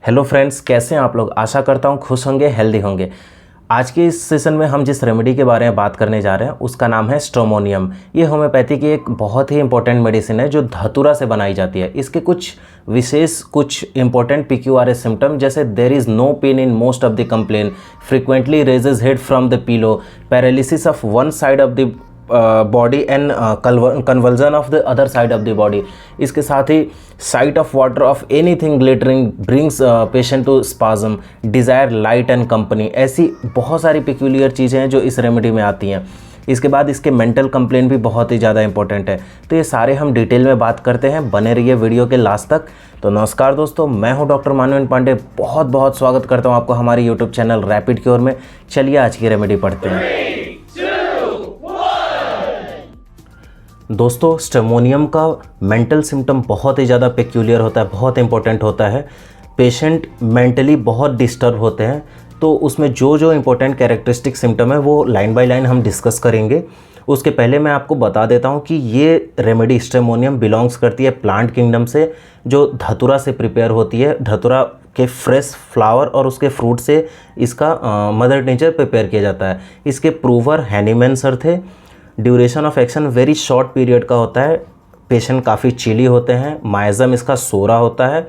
Hello friends, कैसे हैं आप लोग। आशा करता हूं खुश होंगे, हेल्दी होंगे। आज के इस सेशन में हम जिस रेमेडी के बारे में बात करने जा रहे हैं उसका नाम है स्ट्रोमोनियम। ये होम्योपैथी की एक बहुत ही इंपॉर्टेंट मेडिसिन है जो धतूरा से बनाई जाती है। इसके कुछ विशेष कुछ इंपॉर्टेंट PQRS सिम्टम जैसे there is no pain in most of the complaint, frequently raises head from the pillow, paralysis of one side of the body and conversion of the other side of the body. इसके साथ ही sight of water of anything glittering brings patient to spasm, desire light and company. ऐसी बहुत सारी peculiar चीज़ें हैं जो इस रेमेडी में आती हैं। इसके बाद इसके मेंटल कंप्लेन भी बहुत ही ज़्यादा इंपॉर्टेंट है। तो ये सारे हम डिटेल में बात करते हैं, बने रहिए वीडियो के लास्ट तक। तो नमस्कार दोस्तों, मैं हूं डॉक्टर मानवेंद्र पांडे। बहुत बहुत स्वागत करता हूं आपको हमारे यूट्यूब चैनल रैपिड क्योर में। चलिए आज की रेमेडी पढ़ते हैं। दोस्तों, स्ट्रोमोनियम का मेंटल सिम्टम बहुत ही ज़्यादा पेक्यूलियर होता है, बहुत इंपॉर्टेंट होता है। पेशेंट मेंटली बहुत डिस्टर्ब होते हैं, तो उसमें जो जो इंपॉर्टेंट कैरेक्टरिस्टिक सिम्टम है वो लाइन बाय लाइन हम डिस्कस करेंगे। उसके पहले मैं आपको बता देता हूँ कि ये रेमेडी स्ट्रोमोनियम बिलोंग्स करती है प्लांट किंगडम से, जो धतूरा से प्रिपेयर होती है। धतूरा के फ्रेश फ्लावर और उसके फ्रूट से इसका मदर नेचर प्रिपेयर किया जाता है। इसके प्रूवर हैनीमैन सर थे। Duration of action very short period का होता है। पेशेंट काफ़ी चिली होते हैं। माइजम इसका सोरा होता है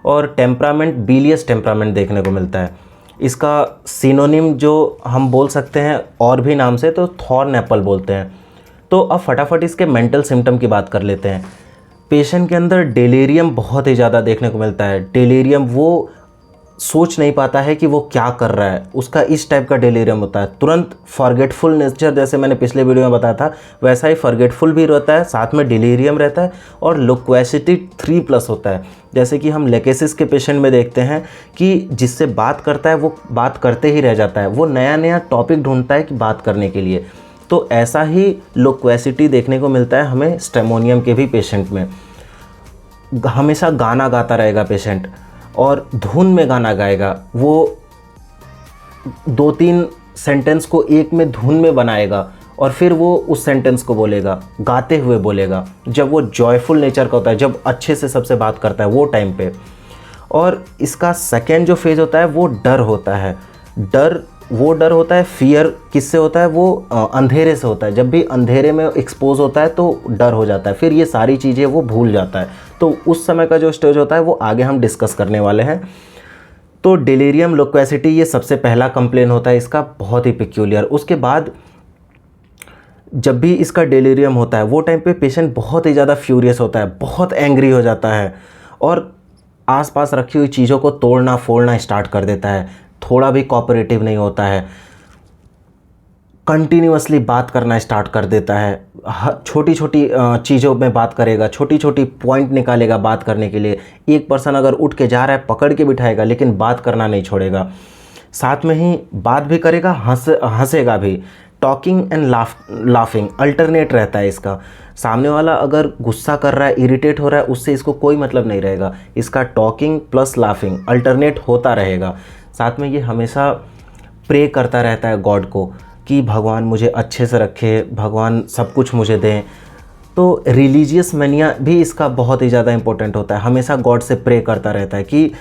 और टेम्परामेंट बिलियस टेम्परामेंट देखने को मिलता है। इसका सिनोनिम जो हम बोल सकते हैं और भी नाम से तो थॉर्न एप्पल बोलते हैं। तो अब फटाफट इसके मेंटल सिम्टम की बात कर लेते हैं। पेशेंट के अंदर डेलीरियम बहुत ही ज़्यादा देखने को मिलता है। डेलीरियम, वो सोच नहीं पाता है कि वो क्या कर रहा है, उसका इस टाइप का डेलीरियम होता है। तुरंत फॉरगेटफुल नेचर, जैसे मैंने पिछले वीडियो में बताया था वैसा ही फॉरगेटफुल भी रहता है, साथ में डेलीरियम रहता है और लोक्वेसिटी 3+ होता है। जैसे कि हम लेकेसिस के पेशेंट में देखते हैं कि जिससे बात करता है वो बात करते ही रह जाता है, वो नया नया टॉपिक ढूंढता है कि बात करने के लिए। तो ऐसा ही लोक्वेसिटी देखने को मिलता है हमें स्ट्रोमोनियम के भी पेशेंट में। हमेशा गाना गाता रहेगा पेशेंट और धुन में गाना गाएगा। वो 2-3 सेंटेंस को एक में धुन में बनाएगा और फिर वो उस सेंटेंस को बोलेगा, गाते हुए बोलेगा। जब वो जॉयफुल नेचर का होता है, जब अच्छे से सबसे बात करता है वो टाइम पे। और इसका सेकेंड जो फेज़ होता है वो डर होता है। वो डर होता है, फियर किससे होता है, वो अंधेरे से होता है। जब भी अंधेरे में एक्सपोज होता है तो डर हो जाता है, फिर ये सारी चीज़ें वो भूल जाता है। तो उस समय का जो स्टेज होता है वो आगे हम डिस्कस करने वाले हैं। तो डेलीरियम, लोक्वेसिटी, ये सबसे पहला कंप्लेन होता है इसका, बहुत ही पिक्यूलियर। उसके बाद जब भी इसका डेलीरियम होता है वो टाइम पे पेशेंट बहुत ही ज़्यादा फ्यूरियस होता है, बहुत एंग्री हो जाता है और आसपास रखी हुई चीज़ों को तोड़ना फोड़ना स्टार्ट कर देता है। थोड़ा भी कोऑपरेटिव नहीं होता है, कंटिन्यूअसली बात करना स्टार्ट कर देता है। छोटी छोटी चीज़ों में बात करेगा, छोटी छोटी पॉइंट निकालेगा बात करने के लिए। एक पर्सन अगर उठ के जा रहा है पकड़ के बिठाएगा, लेकिन बात करना नहीं छोड़ेगा। साथ में ही बात भी करेगा, हंसेगा भी। टॉकिंग एंड लाफिंग अल्टरनेट रहता है इसका। सामने वाला अगर गुस्सा कर रहा है, इरिटेट हो रहा है, उससे इसको कोई मतलब नहीं रहेगा। इसका टॉकिंग प्लस लाफिंग अल्टरनेट होता रहेगा। साथ में ये हमेशा प्रे करता रहता है गॉड को कि भगवान मुझे अच्छे से रखे, भगवान सब कुछ मुझे दें। तो रिलीजियस मैनिया भी इसका बहुत ही ज़्यादा इंपॉर्टेंट होता है। हमेशा गॉड से प्रे करता रहता है कि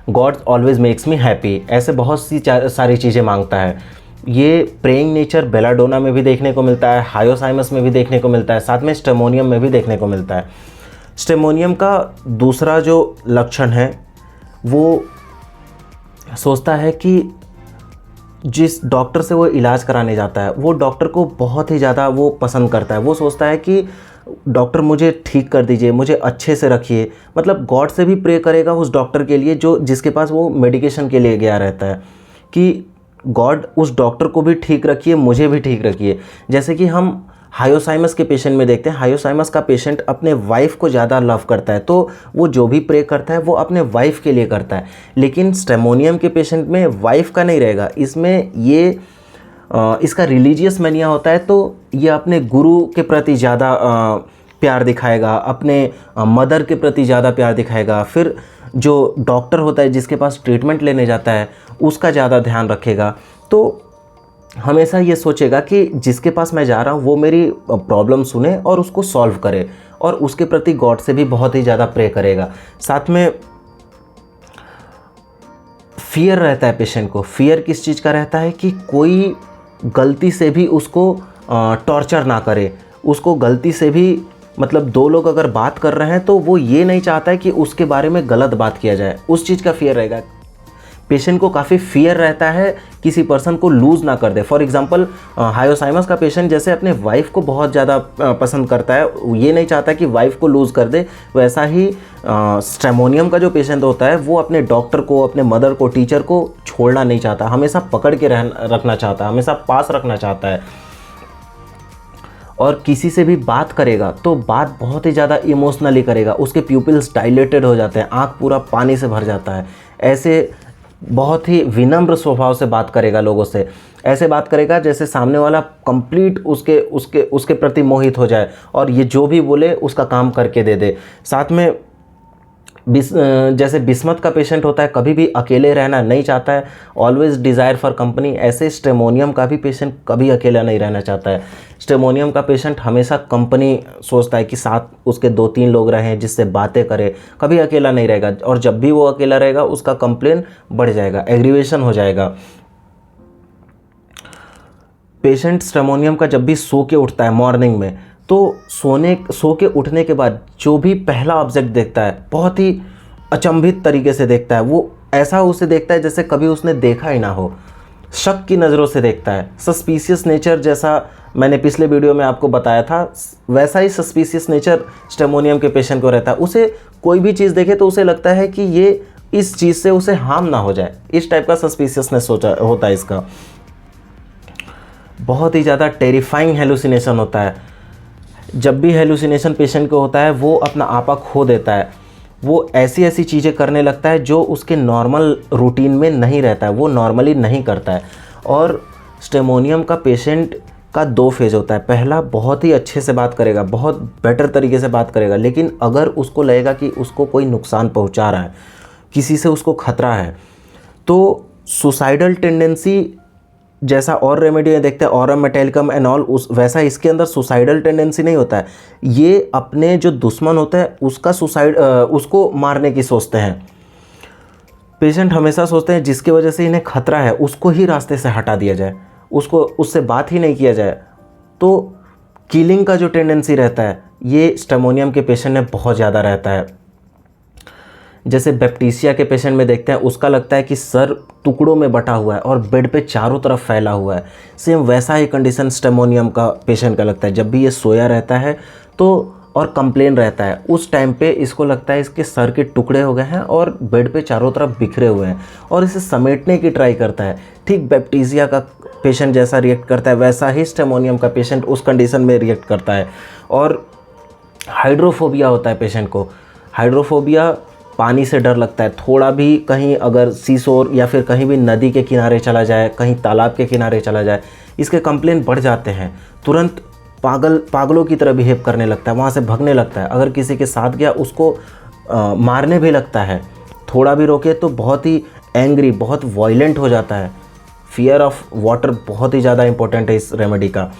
God always makes me happy. ऐसे बहुत सी सारी चीज़ें मांगता है। ये प्रेइंग नेचर बेलाडोना में भी देखने को मिलता है, हायोसाइमस में भी देखने को मिलता है, साथ में स्ट्रोमोनियम में भी देखने को मिलता है। स्ट्रोमोनियम का दूसरा जो लक्षण है वो सोचता है कि जिस डॉक्टर से वो इलाज कराने जाता है वो डॉक्टर को बहुत ही ज़्यादा वो पसंद करता है। वो सोचता है कि डॉक्टर मुझे ठीक कर दीजिए, मुझे अच्छे से रखिए। मतलब गॉड से भी प्रे करेगा उस डॉक्टर के लिए जो जिसके पास वो मेडिकेशन के लिए गया रहता है कि गॉड उस डॉक्टर को भी ठीक रखिए, मुझे भी ठीक रखिए। जैसे कि हम हायोसाइमस के पेशेंट में देखते हैं, हायोसाइमस का पेशेंट अपने वाइफ को ज़्यादा लव करता है, तो वो जो भी प्रे करता है वो अपने वाइफ के लिए करता है। लेकिन स्ट्रोमोनियम के पेशेंट में वाइफ का नहीं रहेगा, इसमें ये इसका रिलीजियस मैनिया होता है। तो ये अपने गुरु के प्रति ज़्यादा प्यार दिखाएगा, अपने मदर के प्रति ज़्यादा प्यार दिखाएगा। फिर जो डॉक्टर होता है जिसके पास ट्रीटमेंट लेने जाता है उसका ज़्यादा ध्यान रखेगा। तो हमेशा ये सोचेगा कि जिसके पास मैं जा रहा हूँ वो मेरी प्रॉब्लम सुने और उसको सॉल्व करे। और उसके प्रति गॉड से भी बहुत ही ज़्यादा प्रे करेगा। साथ में फियर रहता है पेशेंट को। फियर किस चीज़ का रहता है कि कोई गलती से भी उसको टॉर्चर ना करे, उसको गलती से भी मतलब दो लोग अगर बात कर रहे हैं तो वो ये नहीं चाहता है कि उसके बारे में गलत बात किया जाए, उस चीज़ का फियर रहेगा। पेशेंट को काफ़ी फियर रहता है किसी पर्सन को लूज़ ना कर दे। फॉर एग्जांपल हायोसाइमस का पेशेंट जैसे अपने वाइफ को बहुत ज़्यादा पसंद करता है, ये नहीं चाहता कि वाइफ को लूज़ कर दे, वैसा ही स्ट्रेमोनियम का जो पेशेंट होता है वो अपने डॉक्टर को, अपने मदर को, टीचर को छोड़ना नहीं चाहता, हमेशा पकड़ के रखना चाहता है, हमेशा पास रखना चाहता है। और किसी से भी बात करेगा तो बात बहुत ही ज़्यादा इमोशनली करेगा, उसके प्यूपिल्स डायलेटेड हो जाते हैं, आँख पूरा पानी से भर जाता है। ऐसे बहुत ही विनम्र स्वभाव से बात करेगा लोगों से, ऐसे बात करेगा जैसे सामने वाला कंप्लीट उसके प्रति मोहित हो जाए और ये जो भी बोले उसका काम करके दे दे। साथ में जैसे बिस्मत का पेशेंट होता है, कभी भी अकेले रहना नहीं चाहता है, ऑलवेज डिज़ायर फॉर कंपनी, ऐसे स्ट्रेमोनियम का भी पेशेंट कभी अकेला नहीं रहना चाहता है। स्ट्रेमोनियम का पेशेंट हमेशा कंपनी सोचता है कि साथ उसके 2-3 लोग रहें जिससे बातें करे, कभी अकेला नहीं रहेगा। और जब भी वो अकेला रहेगा उसका कंप्लेन बढ़ जाएगा, एग्रीवेशन हो जाएगा। पेशेंट स्ट्रेमोनियम का जब भी सो के उठता है मॉर्निंग में, तो सो के उठने के बाद जो भी पहला ऑब्जेक्ट देखता है बहुत ही अचंभित तरीके से देखता है। वो ऐसा उसे देखता है जैसे कभी उसने देखा ही ना हो, शक की नज़रों से देखता है। सस्पिशियस नेचर, जैसा मैंने पिछले वीडियो में आपको बताया था, वैसा ही सस्पिशियस नेचर स्ट्रेमोनियम के पेशेंट को रहता है। उसे कोई भी चीज़ देखे तो उसे लगता है कि ये इस चीज़ से उसे हार्म ना हो जाए, इस टाइप का सस्पिशियसनेस होता है इसका। बहुत ही ज़्यादा टेरिफाइंग हेलुसिनेशन होता है। जब भी हेलुसिनेशन पेशेंट को होता है वो अपना आपा खो देता है, वो ऐसी ऐसी चीज़ें करने लगता है जो उसके नॉर्मल रूटीन में नहीं रहता है, वो नॉर्मली नहीं करता है। और स्ट्रेमोनियम का पेशेंट का 2 फेज़ होता है। पहला, बहुत ही अच्छे से बात करेगा, बहुत बेटर तरीके से बात करेगा, लेकिन अगर उसको लगेगा कि उसको कोई नुकसान पहुंचा रहा है, किसी से उसको खतरा है, तो सुसाइडल टेंडेंसी जैसा और रेमेडी में देखते हैं ऑरम मेटेलिकम एंड ऑल, वैसा इसके अंदर सुसाइडल टेंडेंसी नहीं होता है। ये अपने जो दुश्मन होता है उसको मारने की सोचते हैं। पेशेंट हमेशा सोचते हैं जिसकी वजह से इन्हें खतरा है उसको ही रास्ते से हटा दिया जाए, उससे बात ही नहीं किया जाए। तो किलिंग का जो टेंडेंसी रहता है ये स्ट्रेमोनियम के पेशेंट में बहुत ज़्यादा रहता है। जैसे बैप्टीसिया के पेशेंट में देखते हैं, उसका लगता है कि सर टुकड़ों में बटा हुआ है और बेड पे चारों तरफ फैला हुआ है। सेम वैसा ही कंडीशन स्ट्रेमोनियम का पेशेंट का लगता है। जब भी ये सोया रहता है तो और कंप्लेन रहता है, उस टाइम पे इसको लगता है इसके सर के टुकड़े हो गए हैं और बेड पे चारों तरफ बिखरे हुए हैं और इसे समेटने की ट्राई करता है। ठीक बैप्टीसिया का पेशेंट जैसा रिएक्ट करता है वैसा ही स्ट्रेमोनियम का पेशेंट उस कंडीशन में रिएक्ट करता है। और हाइड्रोफोबिया होता है पेशेंट को। हाइड्रोफोबिया, पानी से डर लगता है। थोड़ा भी कहीं अगर सीशोर या फिर कहीं भी नदी के किनारे चला जाए, कहीं तालाब के किनारे चला जाए, इसके कंप्लेन बढ़ जाते हैं। तुरंत पागलों की तरह बिहेव करने लगता है, वहाँ से भागने लगता है। अगर किसी के साथ गया उसको मारने भी लगता है। थोड़ा भी रोके तो बहुत ही एंग्री, बहुत वायलेंट हो जाता है। फियर ऑफ वाटर बहुत ही ज़्यादा इंपॉर्टेंट है इस रेमेडी का।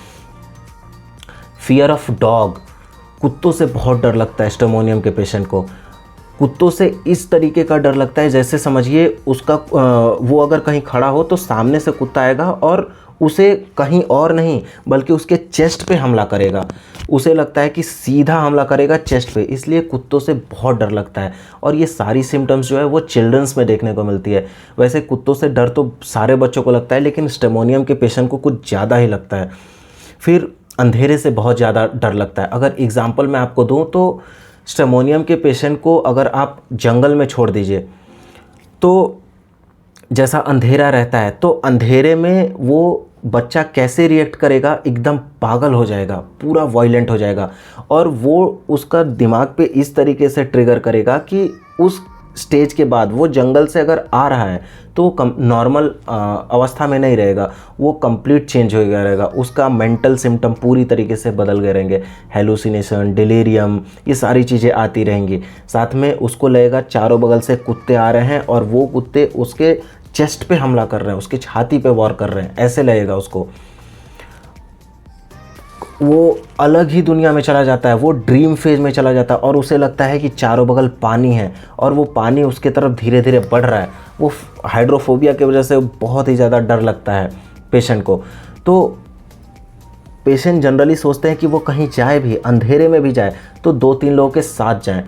फियर ऑफ डॉग, कुत्तों से बहुत डर लगता है स्ट्रेमोनियम के पेशेंट को। कुत्तों से इस तरीके का डर लगता है जैसे समझिए उसका वो अगर कहीं खड़ा हो तो सामने से कुत्ता आएगा और उसे कहीं और नहीं बल्कि उसके चेस्ट पे हमला करेगा। उसे लगता है कि सीधा हमला करेगा चेस्ट पे, इसलिए कुत्तों से बहुत डर लगता है। और ये सारी सिम्टम्स जो है वो चिल्ड्रंस में देखने को मिलती है। वैसे कुत्तों से डर तो सारे बच्चों को लगता है, लेकिन स्ट्रेमोनियम के पेशेंट को कुछ ज़्यादा ही लगता है। फिर अंधेरे से बहुत ज़्यादा डर लगता है। अगर एग्जाम्पल मैं आपको दूँ तो स्ट्रेमोनियम के पेशेंट को अगर आप जंगल में छोड़ दीजिए तो जैसा अंधेरा रहता है, तो अंधेरे में वो बच्चा कैसे रिएक्ट करेगा, एकदम पागल हो जाएगा, पूरा वायलेंट हो जाएगा। और वो उसका दिमाग पे इस तरीके से ट्रिगर करेगा कि उस स्टेज के बाद वो जंगल से अगर आ रहा है तो वो नॉर्मल अवस्था में नहीं रहेगा, वो कंप्लीट चेंज हो गया रहेगा। उसका मेंटल सिम्टम पूरी तरीके से बदल गए रहेंगे। हेलुसिनेशन, डिलीरियम, ये सारी चीज़ें आती रहेंगी। साथ में उसको लगेगा चारों बगल से कुत्ते आ रहे हैं और वो कुत्ते उसके चेस्ट पे हमला कर रहे हैं, उसकी छाती पे वार कर रहे हैं, ऐसे लगेगा उसको। वो अलग ही दुनिया में चला जाता है, वो ड्रीम फेज में चला जाता है और उसे लगता है कि चारों बगल पानी है और वो पानी उसके तरफ धीरे धीरे बढ़ रहा है। वो हाइड्रोफोबिया की वजह से बहुत ही ज़्यादा डर लगता है पेशेंट को। तो पेशेंट जनरली सोचते हैं कि वो कहीं जाए भी, अंधेरे में भी जाए तो 2-3 लोगों के साथ जाएं।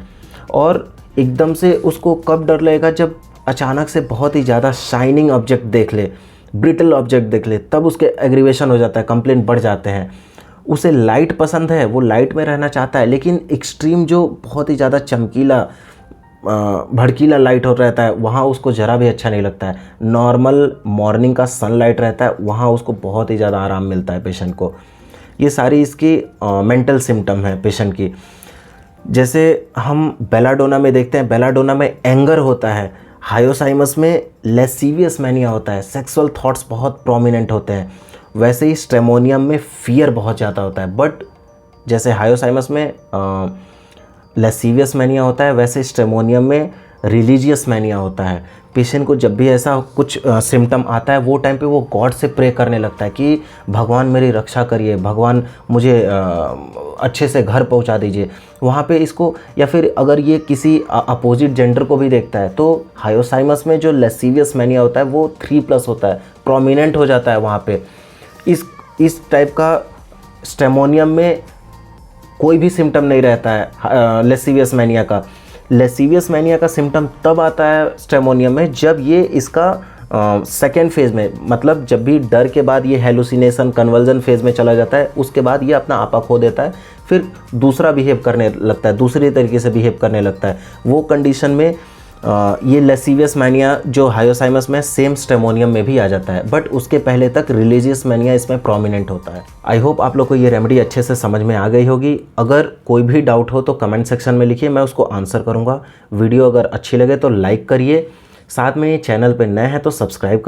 और एकदम से उसको कब डर लगेगा, जब अचानक से बहुत ही ज़्यादा शाइनिंग ऑब्जेक्ट देख ले, ब्रिटल ऑब्जेक्ट देख ले, तब उसके एग्रीवेशन हो जाता है, कंप्लेंट बढ़ जाते हैं। उसे लाइट पसंद है, वो लाइट में रहना चाहता है, लेकिन एक्सट्रीम जो बहुत ही ज़्यादा चमकीला भड़कीला लाइट हो रहता है वहाँ उसको ज़रा भी अच्छा नहीं लगता है। नॉर्मल मॉर्निंग का सनलाइट रहता है वहाँ उसको बहुत ही ज़्यादा आराम मिलता है पेशेंट को। ये सारी इसकी मेंटल सिम्टम है पेशेंट की। जैसे हम बेलाडोना में देखते हैं, बेलाडोना में एंगर होता है, हायोसाइमस में लेसीवियस मैनिया होता है, सेक्सुअल थॉट्स बहुत प्रोमिनेंट होते हैं। वैसे ही स्ट्रेमोनियम में फियर बहुत ज़्यादा होता है। बट जैसे हायोसाइमस में लेसीवियस मैनिया होता है, वैसे स्ट्रेमोनियम में रिलीजियस मैनिया होता है। पेशेंट को जब भी ऐसा कुछ सिम्टम आता है वो टाइम पे वो गॉड से प्रे करने लगता है कि भगवान मेरी रक्षा करिए, भगवान मुझे अच्छे से घर पहुंचा दीजिए वहाँ पे इसको। या फिर अगर ये किसी अपोजिट जेंडर को भी देखता है तो हायोसाइमस में जो लेसीवियस मैनिया होता है वो 3+ होता है, प्रोमिनेंट हो जाता है वहाँ पे। इस टाइप का स्ट्रेमोनियम में कोई भी सिम्टम नहीं रहता है लेसीवियस मैनिया का। लेसीवियस मैनिया का सिम्टम तब आता है स्ट्रेमोनियम में जब ये इसका सेकेंड फेज़ में, मतलब जब भी डर के बाद ये हेलुसिनेशन कन्वर्जन फेज़ में चला जाता है, उसके बाद ये अपना आपा खो देता है, फिर दूसरा बिहेव करने लगता है, दूसरे तरीके से बिहेव करने लगता है। वो कंडीशन में ये लेसीवियस मैनिया जो हायोसाइमस में सेम स्ट्रेमोनियम में भी आ जाता है, बट उसके पहले तक रिलीजियस मैनिया इसमें प्रोमिनेंट होता है। आई होप आप लोग को ये रेमेडी अच्छे से समझ में आ गई होगी। अगर कोई भी डाउट हो तो कमेंट सेक्शन में लिखिए, मैं उसको आंसर करूँगा। वीडियो अगर अच्छी लगे तो लाइक करिए, साथ में ये चैनल पर नए हैं तो सब्सक्राइब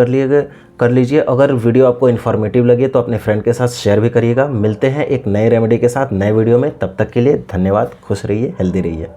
कर लीजिए। अगर वीडियो आपको इन्फॉर्मेटिव लगे तो अपने फ्रेंड के साथ शेयर भी करिएगा। मिलते हैं एक नए रेमेडी के साथ नए वीडियो में, तब तक के लिए धन्यवाद। खुश रहिए, हेल्दी रहिए।